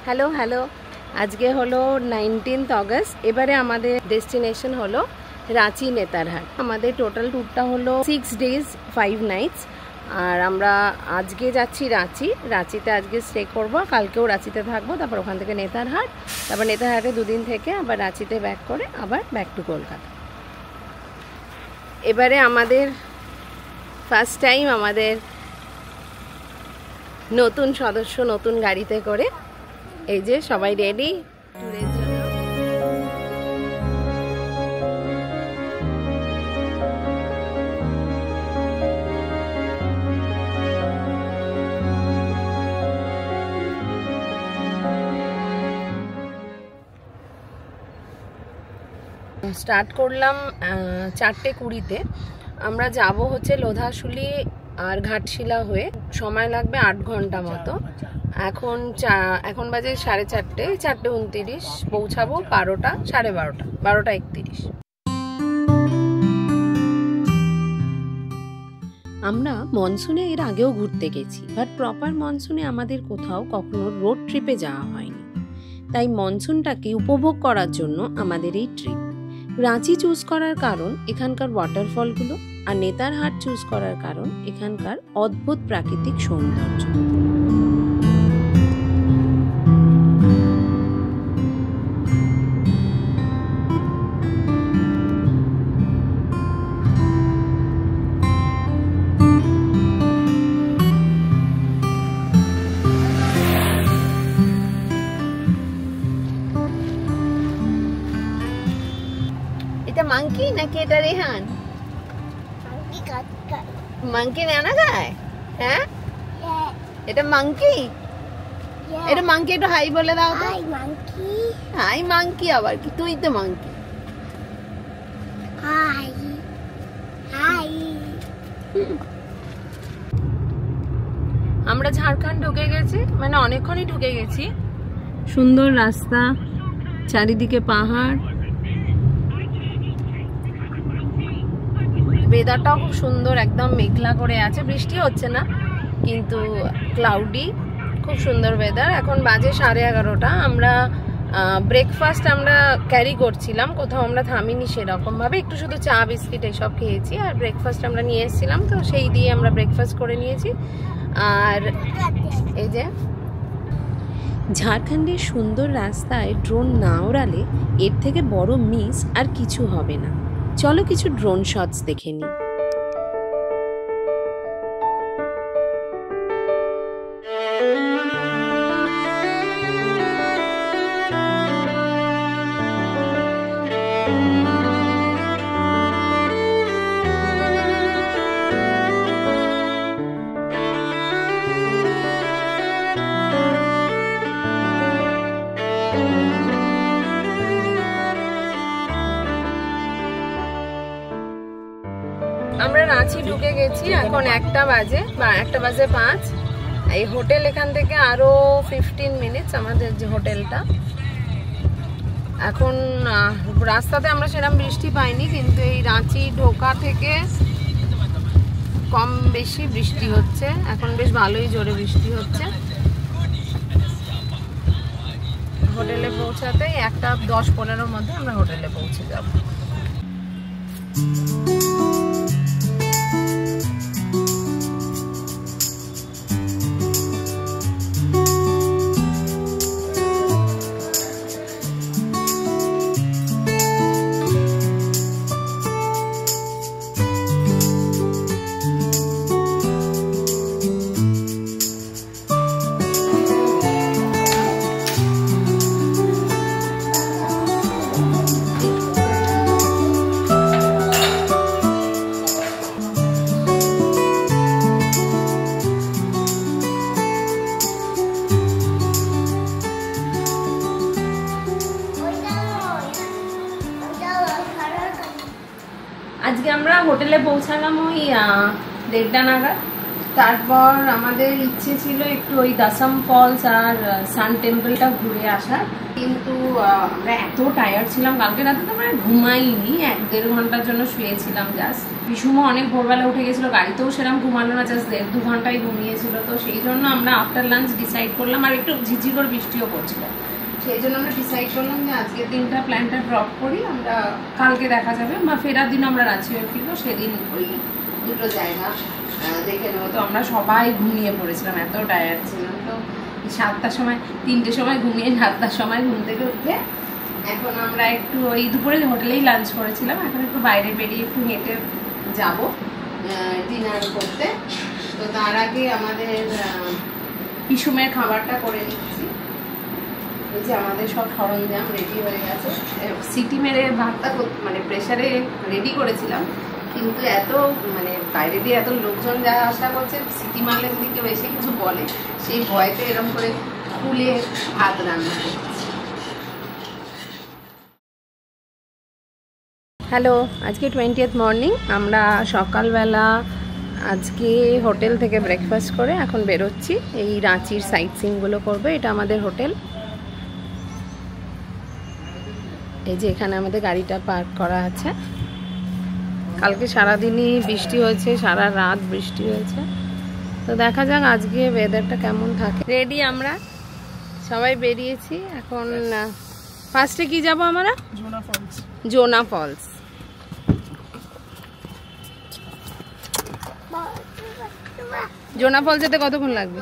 Hello hello, আজকে হলো 19 August. এবারে আমাদের ডেস্টিনেশন হলো রাঁচি নেতারহাট। আমাদের টোটাল ট্যুরটা হলো 6 days 5 nights। আর আমরা আজকে যাচ্ছি রাঁচিতে আজকে স্টে করব, কালকেও রাঁচিতে থাকবো, তারপর ওখান থেকে নেতারহাট, তারপর নেতারহাটে 2 দিন থেকে আবার রাঁচিতে ব্যাক করে আবার ব্যাক টু কলকাতা। এবারে আমাদের ফার্স্ট টাইম আমাদের নতুন সদস্য নতুন গাড়িতে করে, এই যে সবাই রেডি ট্যুরের জন্য। স্টার্ট করলাম 4:20-তে। আমরা যাব হচ্ছে লোধাশুলি আর ঘাটশিলা হয়ে, সময় লাগবে 8 ঘন্টা মতো। এখন বাজে 4:30, 4:29 পৌঁছাবো 12টা, 12:30, 12:31। আমরা মনসুনে এর আগেও ঘুরতে গেছি, বাট প্রপার মনসুনে আমাদের কোথাও কখনো রোড ট্রিপে যাওয়া হয়নি, তাই মনসুনটাকে উপভোগ করার জন্য আমাদের এই ট্রিপ। রাঁচি চুজ করার কারণ এখানকার ওয়াটারফলগুলো, আর নেতারহাট চুজ করার কারণ এখানকার অদ্ভুত প্রাকৃতিক সৌন্দর্য। এটা মাংকি নাকি এটা রেহান? মাংকি না গায়? হ্যাঁ, এটা মাংকি। এটা মাংকি, একটু হাই বলে দাও তো। Hi monkey. আবার কি? তুই তো মাংকি। আমরা ঝাড়খণ্ড ঢুকে গেছি, মানে অনেকক্ষণই ঢুকে গেছি। সুন্দর রাস্তা, চারিদিকে পাহাড়, ওয়েদারটাও খুব সুন্দর, একদম মেঘলা করে আছে, বৃষ্টি হচ্ছে না কিন্তু ক্লাউডি, খুব সুন্দর ওয়েদার। এখন বাজে 11:30। আমরা ব্রেকফাস্ট আমরা ক্যারি করছিলাম, কোথাও আমরা থামিনি সেরকম ভাবে, একটু শুধু চা বিস্কিট এসব খেয়েছি, আর ব্রেকফাস্ট আমরা নিয়ে এসেছিলাম, তো সেই দিয়ে আমরা ব্রেকফাস্ট করে নিয়েছি। আর এই যে ঝাড়খণ্ডের সুন্দর রাস্তায় ড্রোন না ওড়ালে এর থেকে বড় মিস আর কিছু হবে না। চলো কিছু ড্রোন শটস দেখে নিই। আমরা রাঁচি ঢুকে গেছি, এখন 1টা বাজে বা 1:05। এই হোটেল এখান থেকে আরো 15 মিনিটস আমাদের যে হোটেলটা। এখন রাস্তাতে আমরা সেরকম বৃষ্টি পাইনি, কিন্তু এই রাঁচি ঢোকা থেকে কম বেশি বৃষ্টি হচ্ছে, এখন বেশ ভালোই জোরে বৃষ্টি হচ্ছে। হোটেলে পৌঁছাতে 1:10-15 মধ্যে আমরা হোটেলে পৌঁছে যাব। আজকে আমরা হোটেলে পৌঁছালাম ওই 1:30 নাগাদ। তারপর আমাদের ইচ্ছে ছিল একটু ওই দাসাম ফলস আর সান টেম্পলটা ঘুরে আসার, কিন্তু আমরা এত টায়ার্ড ছিলাম কালকে রাতে তো মানে ঘুমাইনি, 1-1.5 ঘন্টার জন্য শুয়েছিলাম জাস্ট। পিসুমও অনেক ভোরবেলা উঠে গেছিলো, গাড়িতেও সেরকম ঘুমালো না, জাস্ট 1-2 ঘন্টাই ঘুমিয়েছিল। তো সেই জন্য আমরা আফটার লাঞ্চ ডিসাইড করলাম, আর একটু ঝিঝি করে বৃষ্টিও পড়ছিল, সেই জন্য আমরা ডিসাইড করলাম যে আজকের দিনটা প্ল্যানটা ড্রপ করি, আমরা কালকে দেখা যাবে বা ফেরার দিন আমরা রাঁচি হয়ে ফিরবো, সেদিন ওই দুটো জায়গা দেখে নেবো। তো আমরা সবাই ঘুমিয়ে পড়েছিলাম, এত টায়ার্ড ছিলাম। তো 7টার সময়, 3টের সময় ঘুমিয়ে 7টার সময় ঘুম থেকে উঠে এখন আমরা একটু ওই দুপুরে হোটেলেই লাঞ্চ করেছিলাম, এখন একটু বাইরে বেরিয়ে একটু হেঁটে যাব ডিনার করতে। তো তার আগে আমাদের পিসুমের খাবারটা করে নিচ্ছি। এই যে আমাদের সব সরঞ্জাম রেডি হয়ে গেছে, সিটি মেরে ভাতটা মানে প্রেসারে রেডি করেছিলাম, কিন্তু এত মানে বাইরে দিয়ে এত লোকজন যারা আশা করছে, সিটি মারলে যদি কেউ এসে কিছু বলে সেই ভয়তে এরকম করে খুলে ভাত রান্না করছি। হ্যালো, আজকে 20th মর্নিং। আমরা সকালবেলা আজকে হোটেল থেকে ব্রেকফাস্ট করে এখন বেরোচ্ছি, এই রাঁচির সাইট সিইংগুলো করবে। এটা আমাদের হোটেল, এই যে এখানে আমাদের গাড়িটা পার্ক করা আছে। কালকে সারাদিনই বৃষ্টি হয়েছে, সারা রাত বৃষ্টি হয়েছে। তো দেখা যাক আজকে ওয়েদারটা কেমন থাকে। রেডি আমরা সবাই বেরিয়েছি। এখন ফার্স্টে কি যাব আমরা? জোনা ফলস। জোনা ফলস যেতে কতক্ষণ লাগবে?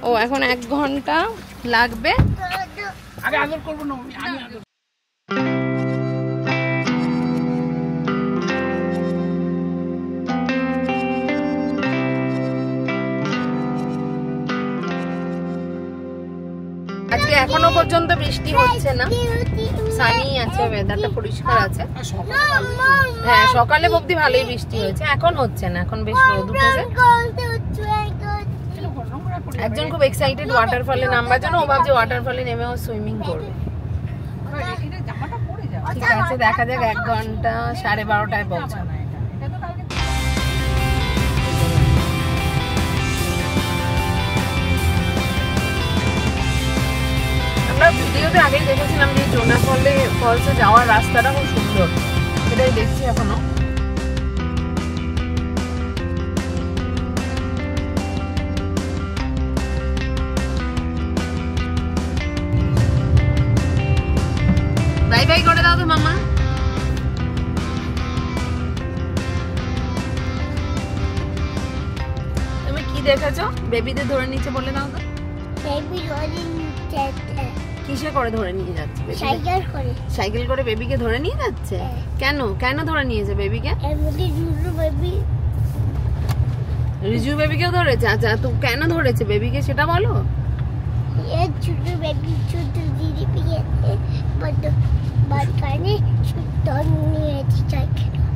ও এখন 1 ঘন্টা লাগবে। আজকে এখনো পর্যন্ত বৃষ্টি হচ্ছে না, সানি আছে, ওয়েদারটা পরিষ্কার আছে। হ্যাঁ, সকালে অবধি ভালোই বৃষ্টি হয়েছে, এখন হচ্ছে না, এখন বেশ রোদ উঠেছে। একজন খুব এক্সাইটেড ওয়াটারফলে নামবার জন্য, ও ভাবছে ওয়াটারফলে নেমে ও সুইমিং করবে। ঠিক আছে, দেখা যাক 1 ঘন্টা 12:30টায় পৌঁছানো। আমরা ভিডিওতে আগেই দেখেছিলাম যে জোনা ফলসে যাওয়ার রাস্তাটা খুব সুন্দর, সেটাই দেখছি এখনো। বাই বাই করে দাও তো মামা। তুমি কি দেখেছো? বেবিদের ধরে নিচ্ছে বলে দাও তো। বেবি ধরে নিচ্ছে। কিসে করে ধরে নিয়ে যাচ্ছে? সাইকেল করে। সাইকেল করে বেবিকে ধরে নিয়ে যাচ্ছে? কেন কেন ধরে নিয়েছে বেবিকে? রিজু বেবিকেও ধরেছে? আচ্ছা, তো কেন ধরেছে বেবিকে সেটা বলো। ছোট বেবি, ছোট দিদি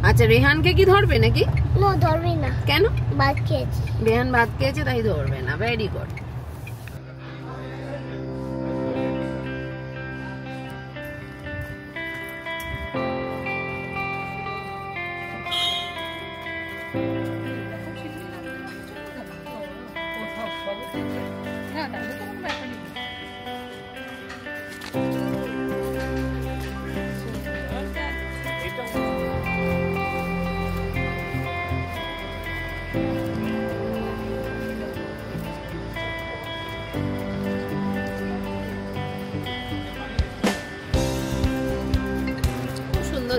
আচ্ছা, রেহানকে কি ধরবে নাকি? না, ধরবে না। কেন? ভাত খেয়েছে রেহান, ভাত খেয়েছে তাই ধরবে না। Very good.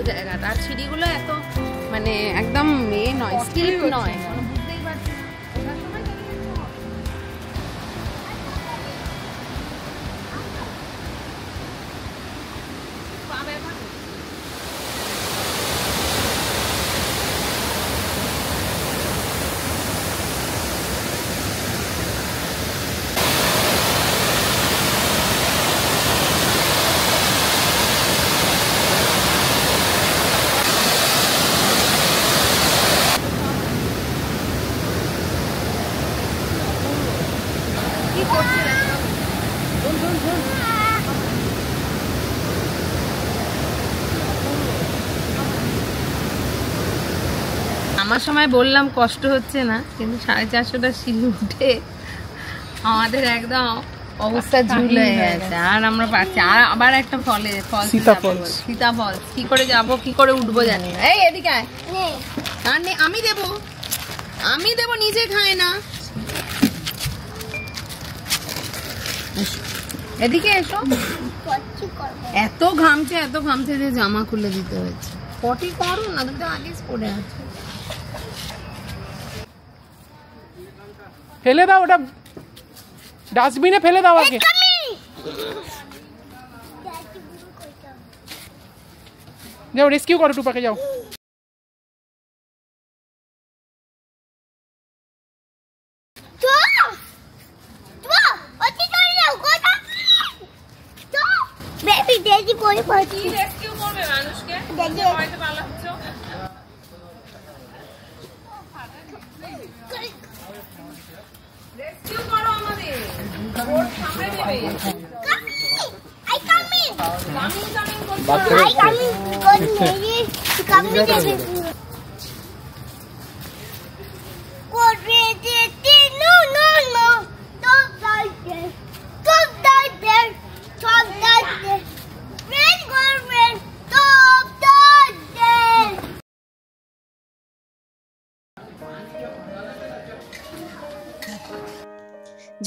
জায়গাটা আর সিঁড়িগুলো এত মানে একদম নয়, স্টিপ নয়। নামার সময় বললাম কষ্ট হচ্ছে না, কিন্তু 450টা সিঁড়ি উঠে আমাদের একদম অবস্থা ঝুল হয়ে গেছে। আর আমরা পারছি। আর আবার একটা সীতা ফলস কি করে যাব, কি করে উঠবো জানি না। এই এদিকে আয়, আমি দেবো, নিজে খায় না। এদিকে এসো। এত ঘামছে যে জামা খুলে দিতে হয়েছে। পটি করো না, দুটো আগে পড়ে আছে। ফেলে দাও, ওটা ডাস্টবিনে ফেলে দাও আগে। যাও রেস্কিউ করো টুপাকে, যাও।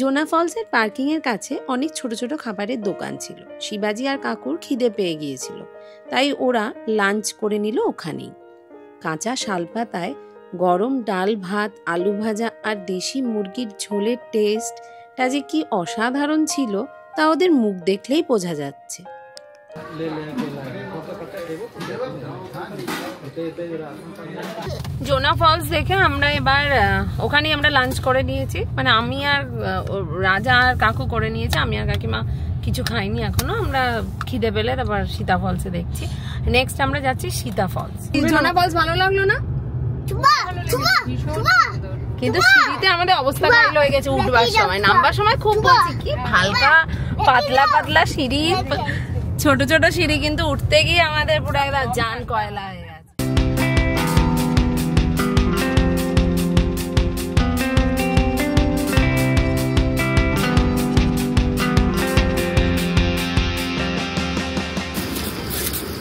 জোনা ফলসের পার্কিং এর কাছে অনেক ছোট ছোট খাবারের দোকান ছিল। শিবাজি আর কাকুর খিদে পেয়ে গিয়েছিল, তাই ওরা লাঞ্চ করে নিল ওখানেই। কাঁচা শালপাতায় গরম ডাল ভাত, আলু ভাজা আর দেশি মুরগির ঝোলের টেস্টটা যে কি অসাধারণ ছিল তা ওদের মুখ দেখলেই বোঝা যাচ্ছে। জোনা ফলস দেখে আমরা এবার ওখানেই আমরা লাঞ্চ করে নিয়েছি। মানে আমি আর রাজা আর কাকু করে নিয়েছি, আমি আর কাকিমা কিছু খাইনি এখনো। আমরা খিদে পেলে তারপর সীতা ফলসে দেখছি। নেক্সট আমরা যাচ্ছি সীতা ফলস। জোনা ফলস ভালো লাগলো না? কিন্তু সিঁড়িতে আমাদের অবস্থা খারাপ হয়ে গেছে উঠবার সময়। নামবার সময় খুব বলছি কি হালকা পাতলা সিঁড়ি, ছোট ছোট সিঁড়ি, কিন্তু উঠতে গিয়ে আমাদের পুরো একদম জান কয়লা হয়ে গেছে।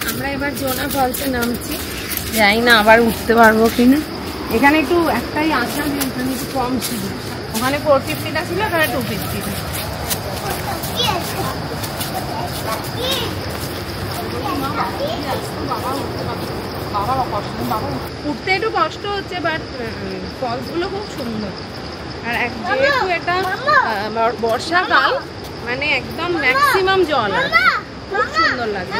আমরা এবার জোনা ফলসে নামছি, যাই না আবার উঠতে পারবো কিনা। এখানে একটু একটাই আশা যে এখানে একটু কম ছিল, ওখানে 450টা ছিল, এখানে 250টা। উঠতে একটু কষ্ট হচ্ছে, বাট ফলস গুলো খুব সুন্দর। আর যেহেতু এটা বর্ষাকাল, মানে একদম ম্যাক্সিমাম জল আছে, খুব সুন্দর লাগছে।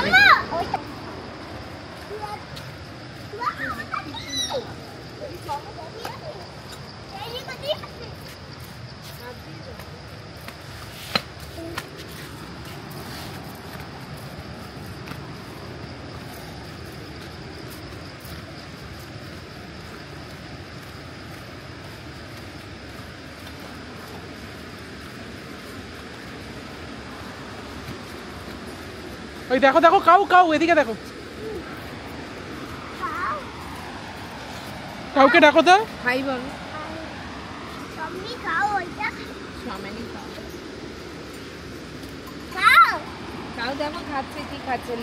ওই দেখো দেখো, কাউ এদিকে দেখো, কাউকে ডাকো তো। হাই বল। কাউ দেখো খাচ্ছে, কি খাচ্ছে?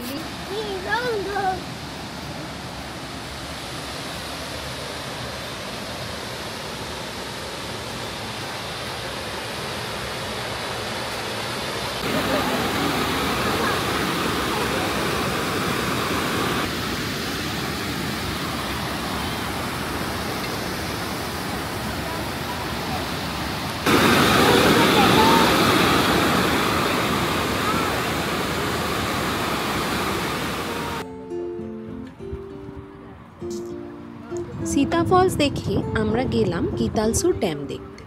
সীতা ফলস দেখে আমরা গেলাম গীতালসুর ড্যাম দেখতে।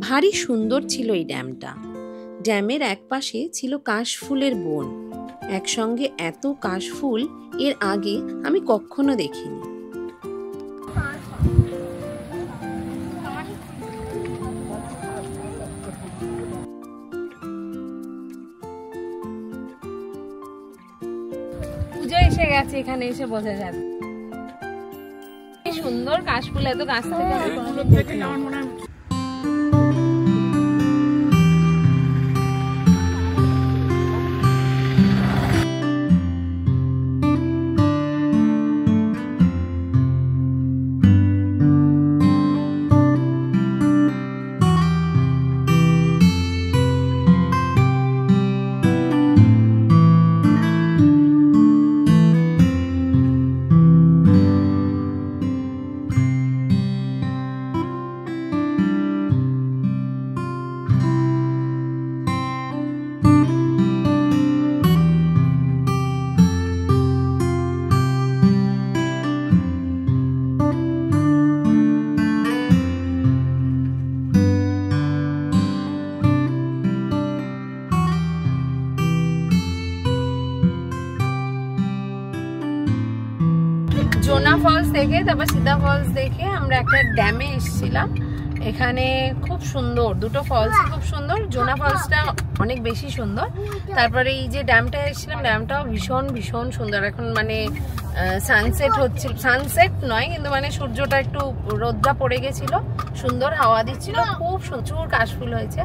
ভারী সুন্দর ছিল এই ড্যামটা। ড্যামের একপাশে ছিল কাশফুলের বন। একসঙ্গে এত কাশফুল এর আগে আমি কখনো দেখিনি। পূজা এসে গেছে, এখানে এসে বোঝা যাবে। সুন্দর কাশফুল, এত কাছ থেকে আমি কোনোদিন দেখিনি। জোনা ফলস দেখে তারপর সীতা ফলস দেখে আমরা একটা ড্যামে এসেছিলাম। এখানে খুব সুন্দর, দুটো ফলস খুব সুন্দর। জোনা ফলসটা অনেক বেশি সুন্দর। তারপরে এই যে ড্যামটা এসেছিলাম, ড্যামটাও ভীষণ ভীষণ সুন্দর। এখন মানে সানসেট হচ্ছিল, সানসেট নয় কিন্তু মানে সূর্যটা একটু রোদটা পড়ে গেছিল, সুন্দর হাওয়া দিচ্ছিল, খুব প্রচুর কাশফুল হয়েছে।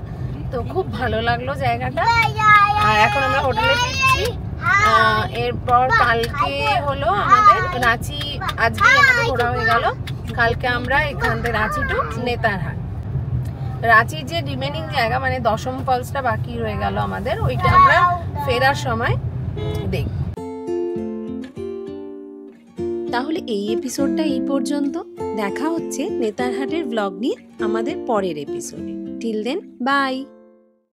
তো খুব ভালো লাগলো জায়গাটা। আর এখন আমরা হোটেলে ফিরছি। এরপর কালকে হলো আমাদের রাঁচি, আজকে আমাদের ঘোরা হয়ে গেল। কালকে আমরা এখান থেকে রাঁচি টু নেতারহাট, রাঁচির যে রিমেনিং জায়গা মানে দশম ফলসটা বাকি রয়ে গেল আমাদের, ওইটা আমরা ফেরার সময় দেখব। তাহলে এই এপিসোডটা এই পর্যন্ত। দেখা হচ্ছে নেতারহাটের ব্লগ নিয়ে আমাদের পরের এপিসোডে। Till then, by.